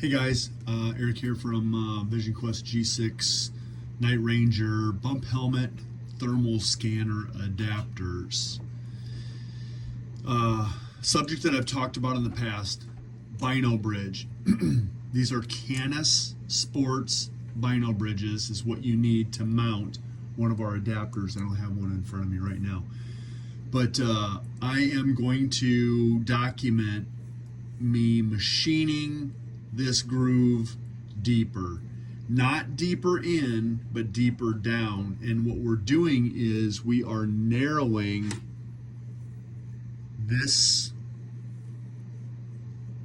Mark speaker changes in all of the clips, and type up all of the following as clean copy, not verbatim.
Speaker 1: Hey guys, Eric here from VISIONQuest G6 Night Ranger bump helmet thermal scanner adapters. Subject that I've talked about in the past, BINO-Bridge. These are Canis Sports BINO-Bridges is what you need to mount one of our adapters. I don't have one in front of me right now. But I am going to document me machining this groove deeper, not deeper in, but deeper down. And what we're doing is we are narrowing this,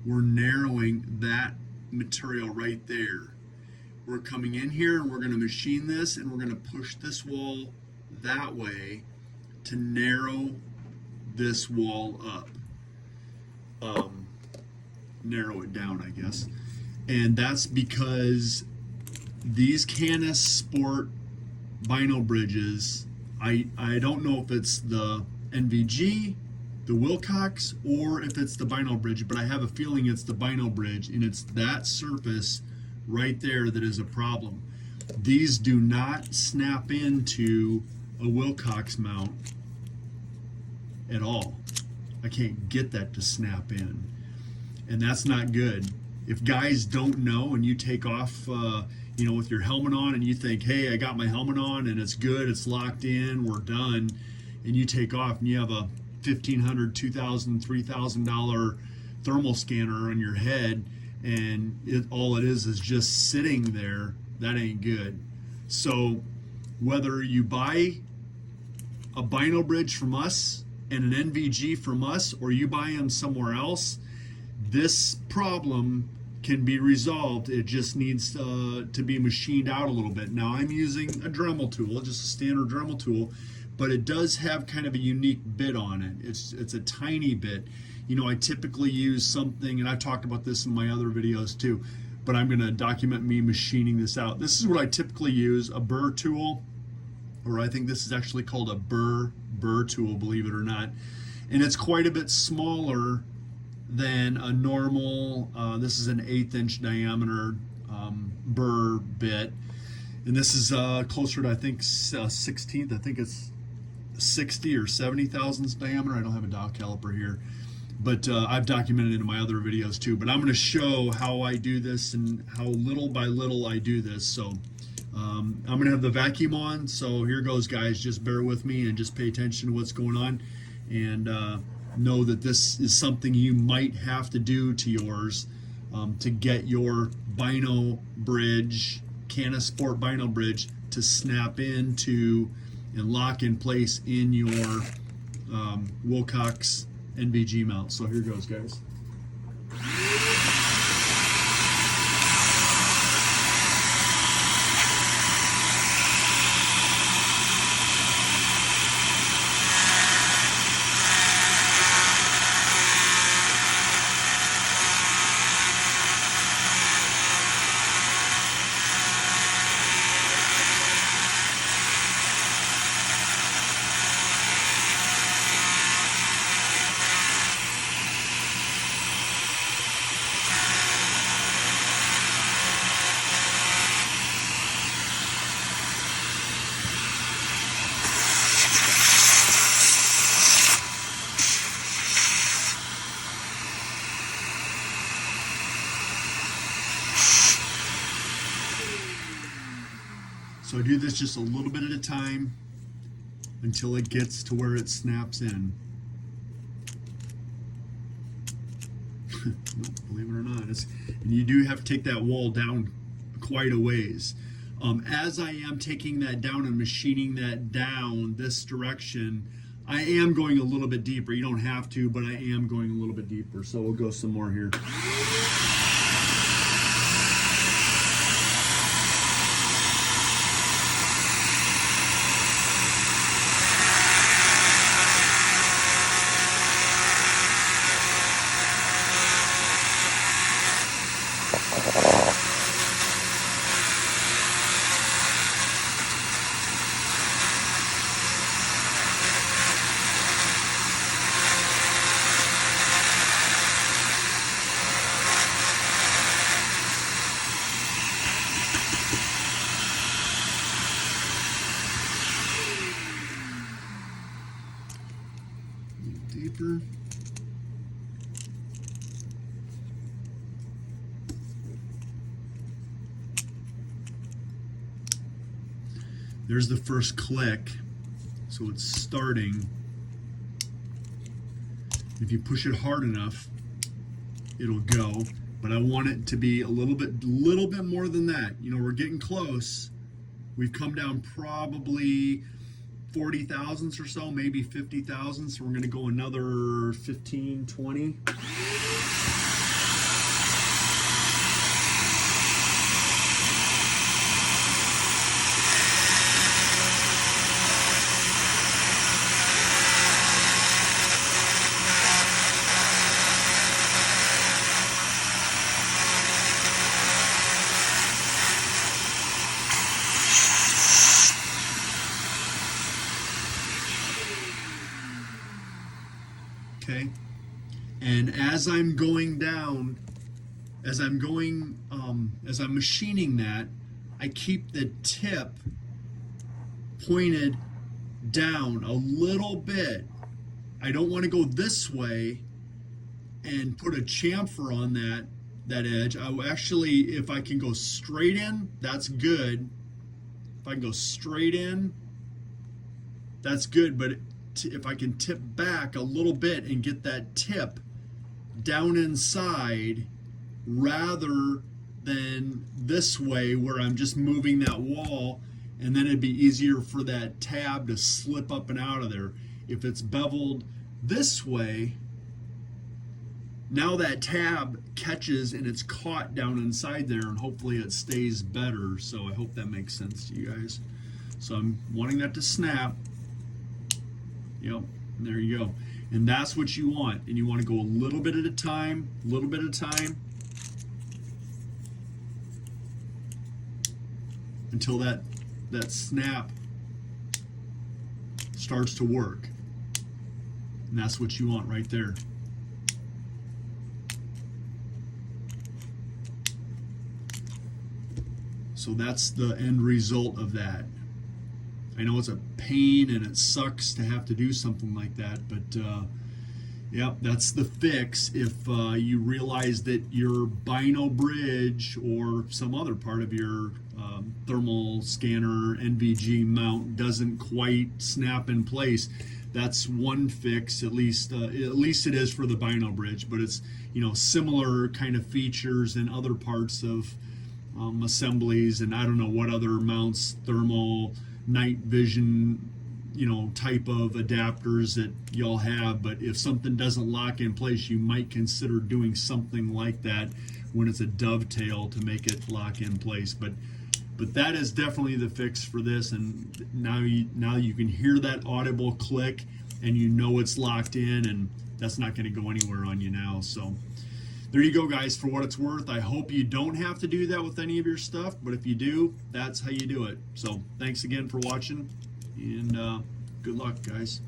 Speaker 1: we're narrowing that material right there. We're coming in here and we're going to machine this, and we're going to push this wall that way to narrow this wall up. Narrow it down, I guess. And that's because these Canis Sport BINO-Bridges, I don't know if it's the NVG, the Wilcox, or if it's the BINO-Bridge, but I have a feeling it's the BINO-Bridge, and it's that surface right there that is a problem. These do not snap into a Wilcox mount at all. I can't get that to snap in, and that's not good. If guys don't know and you take off with your helmet on and you think, hey, I got my helmet on and it's good, it's locked in, we're done, and you take off and you have a $1,500, $2,000, $3,000 thermal scanner on your head, and all it is just sitting there, that ain't good. So whether you buy a BINO-Bridge from us and an NVG from us, or you buy them somewhere else, this problem can be resolved. It just needs to be machined out a little bit. Now I'm using a Dremel tool, just a standard Dremel tool, but it does have kind of a unique bit on it. It's a tiny bit. You know, I typically use something, and I've talked about this in my other videos too, but I'm gonna document me machining this out. This is what I typically use, a burr tool, or I think this is actually called a burr tool, believe it or not. And it's quite a bit smaller than a normal, this is an 1/8 inch diameter burr bit, and this is closer to, I think, 16th. I think it's 60 or 70 thousandths diameter. I don't have a dial caliper here, but I've documented it in my other videos too. But I'm going to show how I do this and how little by little I do this. So I'm going to have the vacuum on. So here goes, guys. Just bear with me and just pay attention to what's going on, and know that this is something you might have to do to yours to get your BINO-Bridge, Canis Sport BINO-Bridge, to snap into and lock in place in your Wilcox NVG mount. So here goes, guys. So I do this just a little bit at a time until it gets to where it snaps in. Believe it or not, and you do have to take that wall down quite a ways. As I am taking that down and machining that down this direction, I am going a little bit deeper. You don't have to, but I am going a little bit deeper. So we'll go some more here. There's the first click. So it's starting. If you push it hard enough, it'll go. But I want it to be a little bit more than that. You know, we're getting close. We've come down probably 40 thousandths or so, maybe 50 thousandths. So we're going to go another 15, 20. Okay, and as I'm going down, as I'm machining that, I keep the tip pointed down a little bit. I don't want to go this way and put a chamfer on that edge. I will actually, if I can go straight in, that's good. If I can go straight in, that's good, but if I can tip back a little bit and get that tip down inside rather than this way where I'm just moving that wall, and then it'd be easier for that tab to slip up and out of there. If it's beveled this way, now that tab catches and it's caught down inside there, and hopefully it stays better. So I hope that makes sense to you guys. So I'm wanting that to snap. Yep, and there you go. And that's what you want. And you want to go a little bit at a time, until that snap starts to work. And that's what you want right there. So that's the end result of that. I know it's a pain and it sucks to have to do something like that, but yeah, that's the fix. If you realize that your BINO-Bridge or some other part of your thermal scanner NVG mount doesn't quite snap in place, that's one fix. At least it is for the BINO-Bridge, but it's, you know, similar kind of features in other parts of assemblies, and I don't know what other mounts, thermal, night vision, you know, type of adapters that y'all have. But if something doesn't lock in place, you might consider doing something like that when it's a dovetail to make it lock in place. But that is definitely the fix for this. And now you can hear that audible click, and you know it's locked in, and that's not going to go anywhere on you now. So there you go, guys. For what it's worth, I hope you don't have to do that with any of your stuff, but if you do, that's how you do it. So thanks again for watching, and good luck, guys.